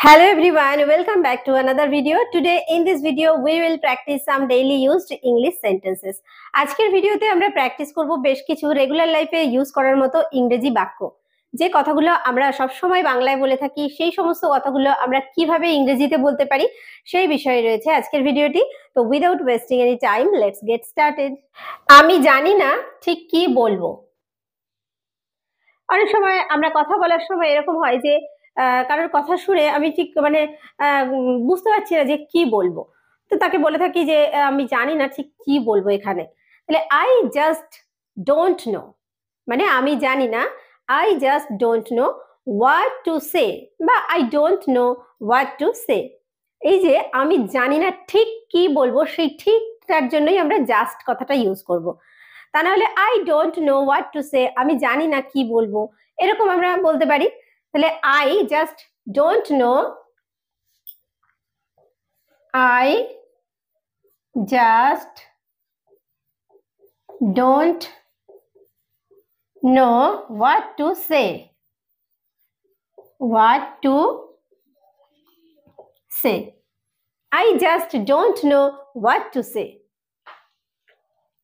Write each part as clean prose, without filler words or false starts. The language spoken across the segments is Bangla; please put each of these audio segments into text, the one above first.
Hello everyone, welcome back to another video. Today in this video we will practice some daily used English sentences. আজকের ভিডিওতে আমরা প্র্যাকটিস করব বেশ কিছু রেগুলার লাইফে ইউজ করার মতো ইংরেজি বাক্য। যে কথাগুলো আমরা সব সময় বাংলায় বলে থাকি সেই সমস্ত কথাগুলো আমরা কিভাবে ইংরেজিতে বলতে পারি সেই বিষয়ে রয়েছে আজকের ভিডিওটি। তো without wasting any time let's get started. আমি জানি না ঠিক কি বলবো। অনেক সময় আমরা কথা বলার সময় এরকম হয় যে কারোর কথা শুনে আমি ঠিক বুঝতে পারছি না যে কি বলবো, তো তাকে বলে থাকি যে আমি জানি না ঠিক কি বলবো এখানে। তাহলে আই জাস্ট ডোন্ট নো, মানে আমি জানি না, I just don't know what to say, বা I don't know what to say. এই যে আমি জানি না ঠিক কি বলবো, সেই ঠিকটার জন্যই আমরা জাস্ট কথাটা ইউজ করব। তা না হলে I don't know what to সে, আমি জানি না কি বলবো, এরকম আমরা বলতে পারি। তাহলে I just don't no, I just don't know what to say, what to say, I just don't know what to সে।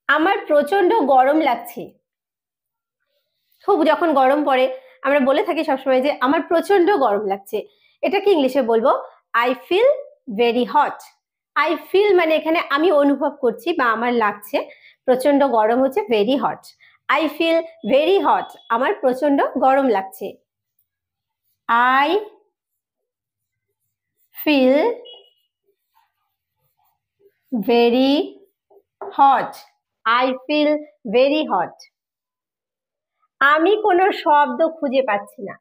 আমার প্রচন্ড গরম লাগছে। খুব যখন গরম পড়ে আমরা বলে থাকি সবসময় যে আমার প্রচন্ড গরম লাগছে। এটাকে ইংলিশে বলবো I feel very hot. I feel মানে এখানে আমি অনুভব করছি বা আমার লাগছে, প্রচন্ড গরম হচ্ছে very hot. I feel very hot, আমার প্রচন্ড গরম লাগছে। I feel very hot, I feel very hot. আমি কোনো শব্দ খুঁজে পাচ্ছি না।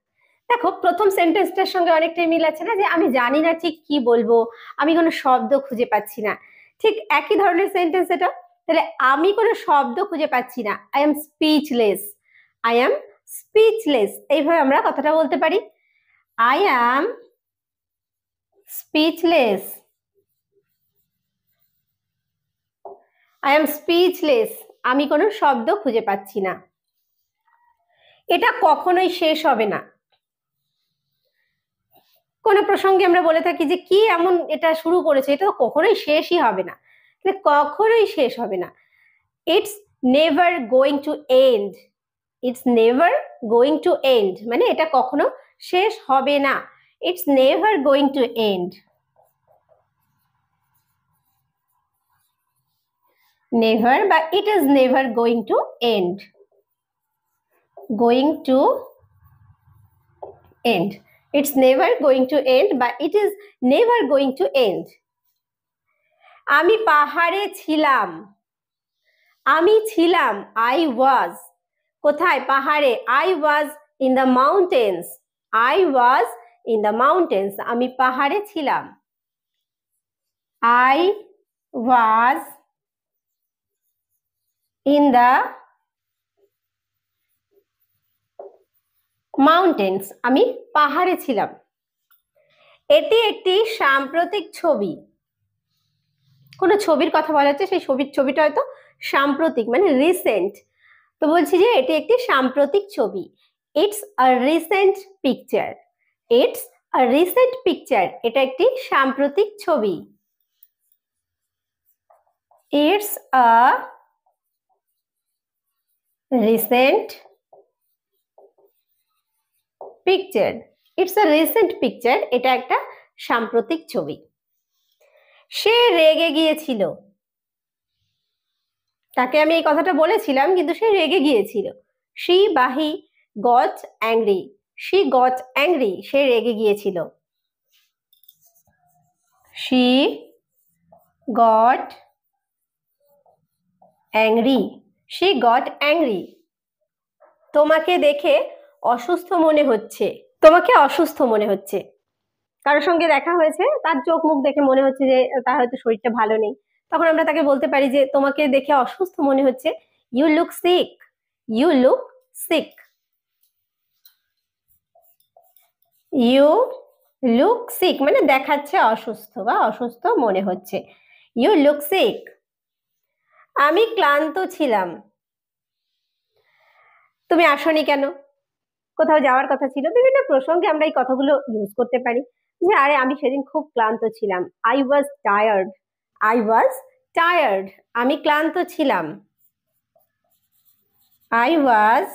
দেখো প্রথম সেন্টেন্সটার সঙ্গে অনেকটাই মিল আছে না, যে আমি জানি না ঠিক কি বলবো, আমি কোনো শব্দ খুঁজে পাচ্ছি না, ঠিক একই ধরনের সেন্টেন্স এটা। তাহলে আমি কোনো শব্দ খুঁজে পাচ্ছি না, I am speechless, I am speechless, এইভাবে আমরা কথাটা বলতে পারি। I am speechless, I am speechless, আমি কোনো শব্দ খুঁজে পাচ্ছি না। এটা কখনোই শেষ হবে না। কোনো প্রসঙ্গে আমরা বলে থাকি যে কি এমন এটা শুরু করেছে, এটা তো কখনোই শেষই হবে না, কখনোই শেষ হবে না। It's never going to end, it's never going to end মানে এটা কখনো শেষ হবে না। It's never going to end, never বা it is never going to end, going to end, it's never going to end বা it is never going to end. আমি পাহাড়ে ছিলাম, আমি ছিলাম, আই ওয়াজ, কোথায়? পাহাড়ে। I was in the mountains, I was in the mountains, আমি পাহাড়ে ছিলাম। I was in the mountains, আমি পাহাড়ে ছিলাম। এটি একটি সাম্প্রতিক ছবি। কোন ছবির কথা বলা হচ্ছে, সেই ছবিটা হয়তো সাম্প্রতিক মানে রিসেন্ট, তো বলছি যে এটি একটি সাম্প্রতিক ছবি। It's a recent picture, it's a recent picture, এটা একটি সাম্প্রতিক ছবি। It's a recent picture, it's a recent picture, এটা একটা সাম্প্রতিক ছবি। সে রেগে গিয়েছিল, তাকে আমি এই কথাটা বলেছিলাম কিন্তু সে রেগে গিয়েছিল। she বা he got angry, she got angry, সে রেগে গিয়েছিল। she got angry, she got angry। তোমাকে দেখে অসুস্থ মনে হচ্ছে, তোমাকে অসুস্থ মনে হচ্ছে। কারোর সঙ্গে দেখা হয়েছে, তার চোখ মুখ দেখে মনে হচ্ছে যে তার হয়তো শরীরটা ভালো নেই, তখন আমরা তাকে বলতে পারি যে তোমাকে দেখে অসুস্থ মনে হচ্ছে, you look sick, you look sick, you look sick মানে দেখাচ্ছে অসুস্থ বা অসুস্থ মনে হচ্ছে, ইউ লুক সিক। আমি ক্লান্ত ছিলাম, তুমি আসোনি কেন? কোথাও যাওয়ার কথা ছিল। বিভিন্ন প্রসঙ্গে আমরা এই কথাগুলো ইউজ করতে পারি। যে আরে আমি সেদিন খুব ক্লান্ত ছিলাম, I was tired. I was tired, আমি ক্লান্ত ছিলাম। আই ওয়াজ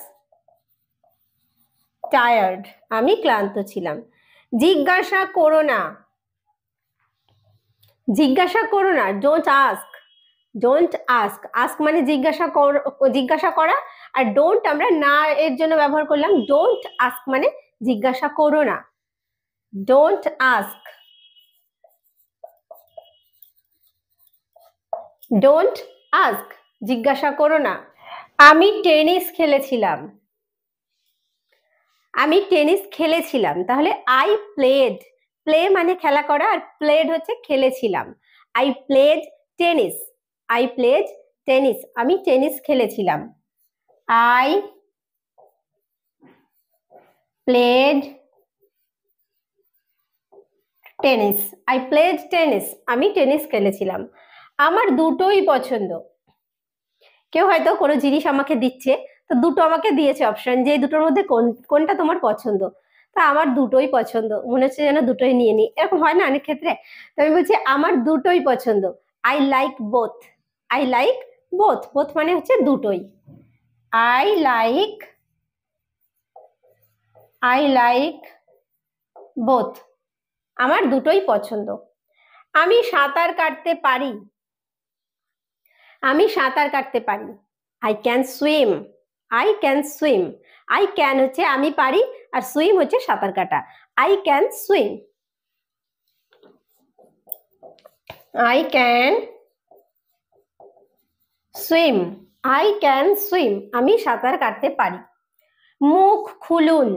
টায়ার্ড, আমি ক্লান্ত ছিলাম। জিজ্ঞাসা করো না, জিজ্ঞাসা করো না, don't ask. Don't ask, ask মানে জিজ্ঞাসা করা। আর ডোন্ট আমরা না এর জন্য ব্যবহার করলাম। ডোন্ট আস্ক মানে জিজ্ঞাসা করো না, ডোন্ট আস্ক। ডোন্ট আস্ক, জিজ্ঞাসা করো না। আমি টেনিস খেলেছিলাম, আমি টেনিস খেলেছিলাম, তাহলে আই প্লেড। প্লে মানে খেলা করা, আর প্লেড হচ্ছে খেলেছিলাম। I played tennis, I played tennis, আমি টেনিস খেলেছিলাম। I played tennis, I played tennis, আমি টেনিস খেলেছিলাম। আমার দুটোই পছন্দ। কেউ হয়তো কোনো জিনিস আমাকে দিচ্ছে, তো দুটো আমাকে দিয়েছে অপশন, যে দুটোর মধ্যে কোনটা তোমার পছন্দ। তা আমার দুটোই পছন্দ, মনে হচ্ছে যেন দুটোই নিয়ে নিই, এরকম হয় না অনেক ক্ষেত্রে। তো আমি বলছি আমার দুটোই পছন্দ। I like both, I like both, both মানে হচ্ছে দুটোই। I like, I like both, আমার দুটোই পছন্দ। আমি সাঁতার কাটতে পারি, আমি সাঁতার কাটতে পারি। I can swim, I can swim. I can হচ্ছে আমি পারি, আর সুইম হচ্ছে সাঁতার কাটা। I can swim, I can swim, I can swim, আমি সাঁতার কাটতে পারি। মুখ খুলুন,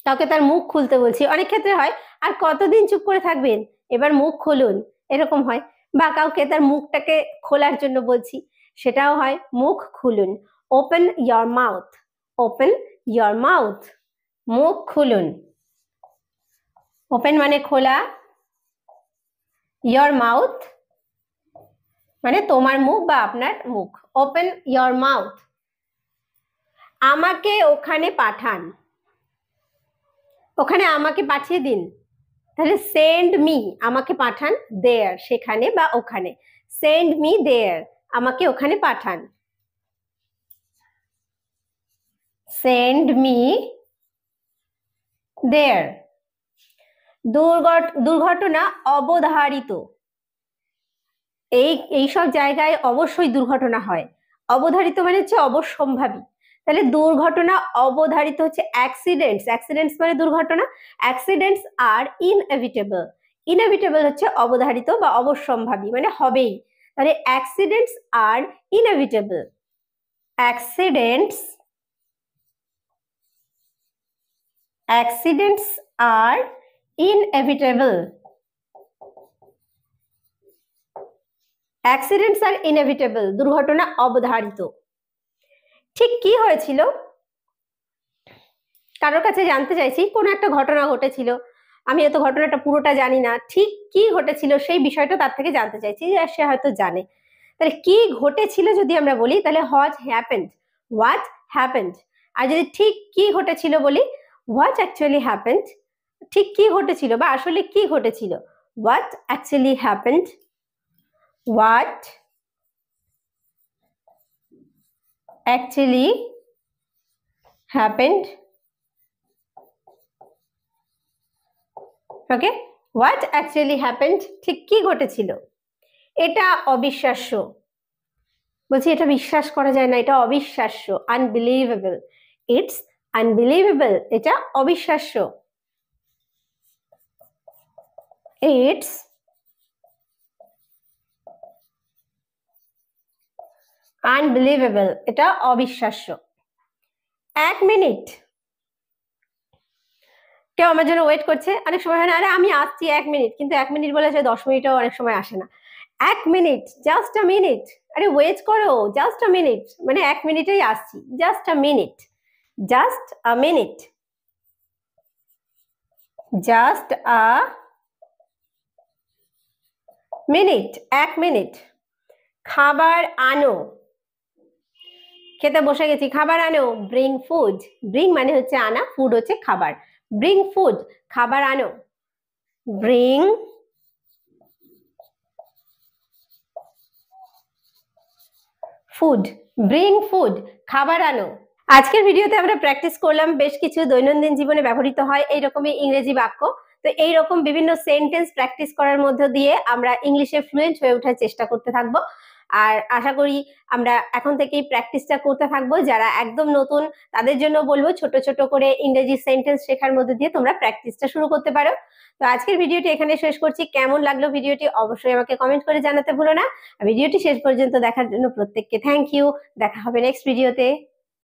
কাউকে তার মুখ খুলতে বলছি, অনেক ক্ষেত্রে হয় আর কতদিন চুপ করে থাকবেন, এবার মুখ খুলুন, এরকম হয়। বা কাউকে তার মুখটাকে খোলার জন্য বলছি, সেটাও হয় মুখ খুলুন। Open your mouth, open your mouth, মুখ খুলুন। ওপেন মানে খোলা, ইয়োর মাউথ মানে তোমার মুখ বা আপনার মুখ। Open your mouth. আমাকে ওখানে পাঠান, ওখানে আমাকে পাঠিয়ে দিন, তাহলে সেন্ড মি, আমাকে পাঠান, দেয়ার সেখানে বা ওখানে। সেন্ড মি দেয়ার, আমাকে ওখানে পাঠান। সেন্ড মি দেয়ার। দুর্ঘটনা অবধারিত, এইসব জায়গায় অবশ্যই দুর্ঘটনা হয়। অবধারিত মানে হচ্ছে অবশ্যম্ভাবী, তাহলে দুর্ঘটনা অবধারিত হচ্ছে অ্যাক্সিডেন্টস। অ্যাক্সিডেন্টস মানে দুর্ঘটনা, অ্যাক্সিডেন্টস আর ইনএভিটেবল। ইনএভিটেবল হচ্ছে অবধারিত বা অবশ্যম্ভাবী মানে হবেই, তাহলে অ্যাক্সিডেন্টস আর ইনএভিটেবল। অ্যাক্সিডেন্টস, অ্যাক্সিডেন্টস আর ইনএভিটেবল। অ্যাক্সিডেন্টস আর ইনএভিটেবল, দুর্ঘটনা অবধারিত। ঠিক কি হয়েছিল, কারোর কাছে জানতে চাইছি, কোনো একটা ঘটনা ঘটেছিল, আমি হয়তো ঘটনাটা পুরোটা জানি না, ঠিক কি ঘটেছিল সেই বিষয়টা তার থেকে জানতে চাইছি, যে সে হয়তো জানে। তাহলে কি ঘটেছিল যদি আমরা বলি, তাহলে হোয়াট হ্যাপেন্ড, হোয়াট হ্যাপেন্ড। আর যদি ঠিক কি ঘটেছিল বলি, হোয়াট অ্যাকচুয়ালি হ্যাপেন্ড। ঠিক কি ঘটেছিল বা আসলে কি ঘটেছিল, what actually happened, what actually happened. Okay, what actually happened, ঠিক কি ঘটেছিল। এটা অবিশ্বাস্য, বলছি এটা বিশ্বাস করা যায় না, এটা অবিশ্বাস্য। আনবিলিভেবল, ইটস আনবিলিভেবল, এটা অবিশ্বাস্য। ইটস আনবিলিভেবল, এটা অবিশ্বাস্য। 1 মিনিট, কেউ আমার জন্য ওয়েট করছে, অনেক সময় হয় না, আরে আমি আসছি 1 মিনিট, কিন্তু 1 মিনিট বলে সে 10 মিনিটও অনেক সময় আসে না। 1 মিনিট, জাস্ট আ মিনিট, আরে ওয়েট করো, জাস্ট আ মিনিট, মানে 1 মিনিটেই আসছি, just a minute, just a minute, just a minute, 1 minute. খাবার আনো, খেতে বসে গেছি, খাবার আনো, ব্রিং ফুড। ব্রিং মানে হচ্ছে আনা, ফুড হচ্ছে খাবার। ব্রিং ফুড, খাবার আনো। ব্রিং ফুড, ব্রিং ফুড, খাবার আনো। আজকের ভিডিওতে আমরা প্র্যাকটিস করলাম বেশ কিছু দৈনন্দিন জীবনে ব্যবহৃত হয় এইরকমই ইংরেজি বাক্য। তো এইরকম বিভিন্ন সেন্টেন্স প্র্যাকটিস করার মধ্য দিয়ে আমরা ইংলিশে ফ্লুয়েন্ট হয়ে ওঠার চেষ্টা করতে থাকবো। আর আশা করি আমরা এখন থেকেই প্র্যাকটিসটা করতে থাকবো। যারা একদম নতুন তাদের জন্য বলবো ছোট ছোট করে ইংরেজি সেন্টেন্স শেখার মধ্যে দিয়ে তোমরা প্র্যাকটিসটা শুরু করতে পারো। তো আজকের ভিডিওটি এখানে শেষ করছি। কেমন লাগলো ভিডিওটি অবশ্যই আমাকে কমেন্ট করে জানাতে ভুলো না। ভিডিওটি শেষ পর্যন্ত দেখার জন্য প্রত্যেককে থ্যাংক ইউ। দেখা হবে নেক্সট ভিডিওতে।